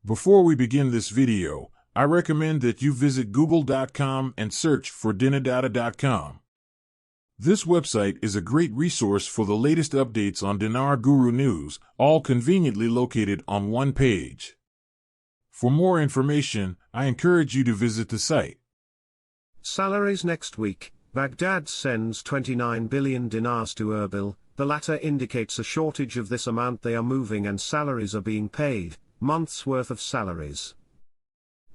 Before we begin this video, I recommend that you visit google.com and search for dinardata.com. This website is a great resource for the latest updates on Dinar Guru news, all conveniently located on one page. For more information, I encourage you to visit the site. Salaries next week. Baghdad sends 29 billion dinars to Erbil. The latter indicates a shortage of this amount they are moving and salaries are being paid, months' worth of salaries.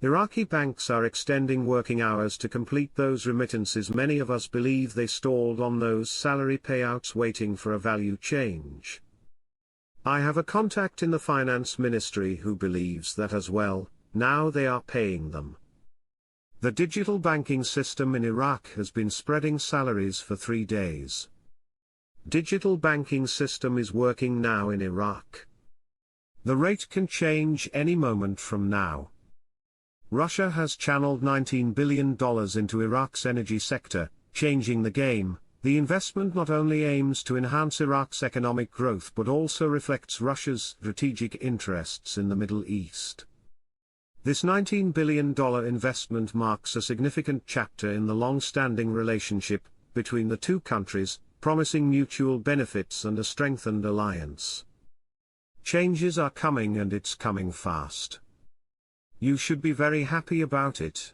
Iraqi banks are extending working hours to complete those remittances. Many of us believe they stalled on those salary payouts waiting for a value change. I have a contact in the finance ministry who believes that as well. Now they are paying them. The digital banking system in Iraq has been spreading salaries for 3 days. Digital banking system is working now in Iraq. The rate can change any moment from now. Russia has channeled $19 billion into Iraq's energy sector, changing the game. The investment not only aims to enhance Iraq's economic growth but also reflects Russia's strategic interests in the Middle East. This $19 billion investment marks a significant chapter in the long-standing relationship between the two countries, promising mutual benefits and a strengthened alliance. Changes are coming and it's coming fast. You should be very happy about it.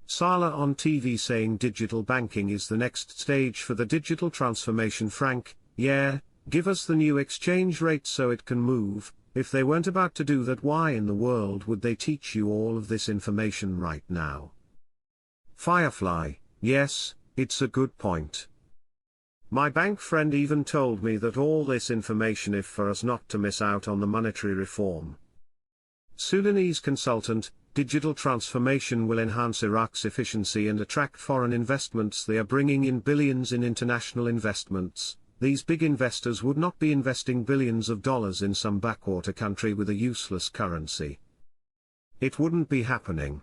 Salah on TV saying digital banking is the next stage for the digital transformation. Frank, yeah, give us the new exchange rate so it can move. If they weren't about to do that, why in the world would they teach you all of this information right now? Firefly, yes, it's a good point. My bank friend even told me that all this information is for us not to miss out on the monetary reform. Sudanese consultant, digital transformation will enhance Iraq's efficiency and attract foreign investments. They are bringing in billions in international investments. These big investors would not be investing billions of dollars in some backwater country with a useless currency. It wouldn't be happening.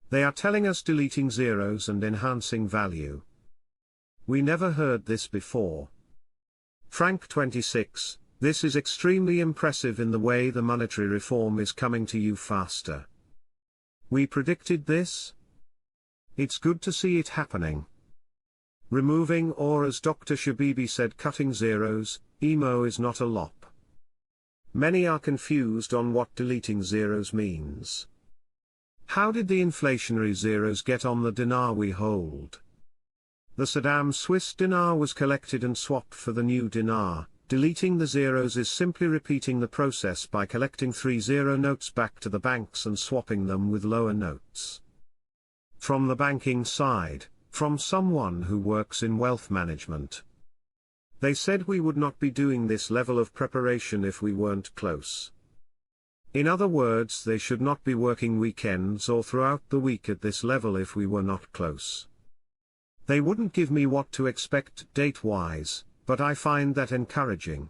They are telling us deleting zeros and enhancing value. We never heard this before. Frank 26, this is extremely impressive in the way the monetary reform is coming to you faster. We predicted this. It's good to see it happening. Removing, or as Dr. Shabibi said, cutting zeros, emo is not a lop. Many are confused on what deleting zeros means. How did the inflationary zeros get on the dinar we hold? The Saddam Swiss dinar was collected and swapped for the new dinar. Deleting the zeros is simply repeating the process by collecting 3 zero notes back to the banks and swapping them with lower notes. From the banking side, from someone who works in wealth management. They said we would not be doing this level of preparation if we weren't close. In other words, they should not be working weekends or throughout the week at this level if we were not close. They wouldn't give me what to expect date-wise, but I find that encouraging.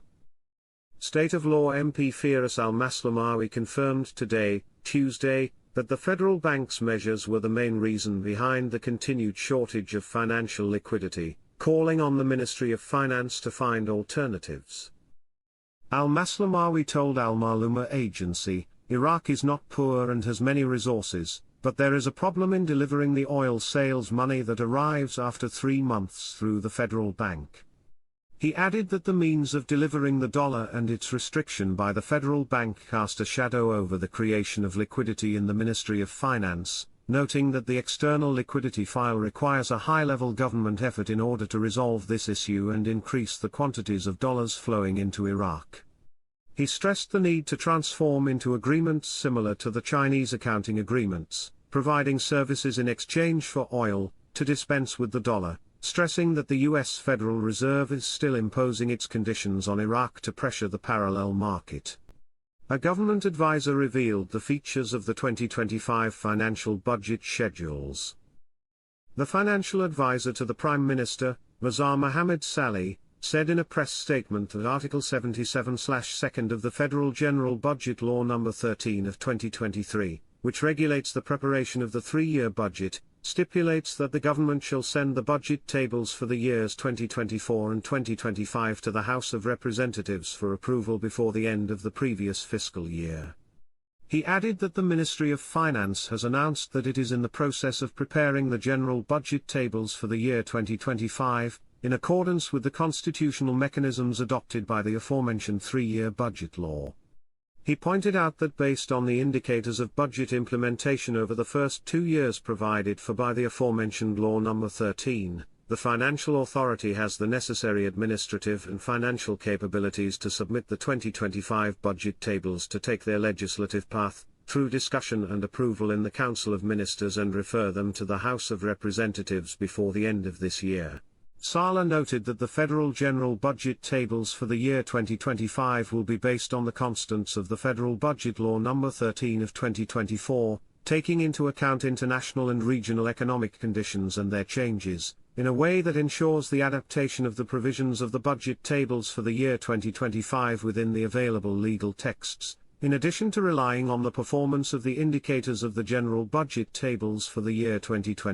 State of Law MP Firas al-Maslamawi confirmed today, Tuesday, that the federal bank's measures were the main reason behind the continued shortage of financial liquidity, calling on the Ministry of Finance to find alternatives. Al-Maslamawi told Al-Maluma Agency, Iraq is not poor and has many resources, but there is a problem in delivering the oil sales money that arrives after 3 months through the federal bank. He added that the means of delivering the dollar and its restriction by the federal bank cast a shadow over the creation of liquidity in the Ministry of Finance, noting that the external liquidity file requires a high-level government effort in order to resolve this issue and increase the quantities of dollars flowing into Iraq. He stressed the need to transform into agreements similar to the Chinese accounting agreements, providing services in exchange for oil, to dispense with the dollar, stressing that the U.S. Federal Reserve is still imposing its conditions on Iraq to pressure the parallel market. A government advisor revealed the features of the 2025 financial budget schedules. The financial advisor to the Prime Minister, Mazar Mohammed Saleh, said in a press statement that Article 77/2 of the Federal General Budget Law No. 13 of 2023, which regulates the preparation of the 3-year budget, stipulates that the government shall send the budget tables for the years 2024 and 2025 to the House of Representatives for approval before the end of the previous fiscal year. He added that the Ministry of Finance has announced that it is in the process of preparing the general budget tables for the year 2025, in accordance with the constitutional mechanisms adopted by the aforementioned three-year budget law. He pointed out that based on the indicators of budget implementation over the first 2 years provided for by the aforementioned Law No. 13, the Financial Authority has the necessary administrative and financial capabilities to submit the 2025 budget tables to take their legislative path, through discussion and approval in the Council of Ministers and refer them to the House of Representatives before the end of this year. Sala noted that the federal general budget tables for the year 2025 will be based on the constants of the Federal Budget Law No. 13 of 2024, taking into account international and regional economic conditions and their changes, in a way that ensures the adaptation of the provisions of the budget tables for the year 2025 within the available legal texts, in addition to relying on the performance of the indicators of the general budget tables for the year 2020.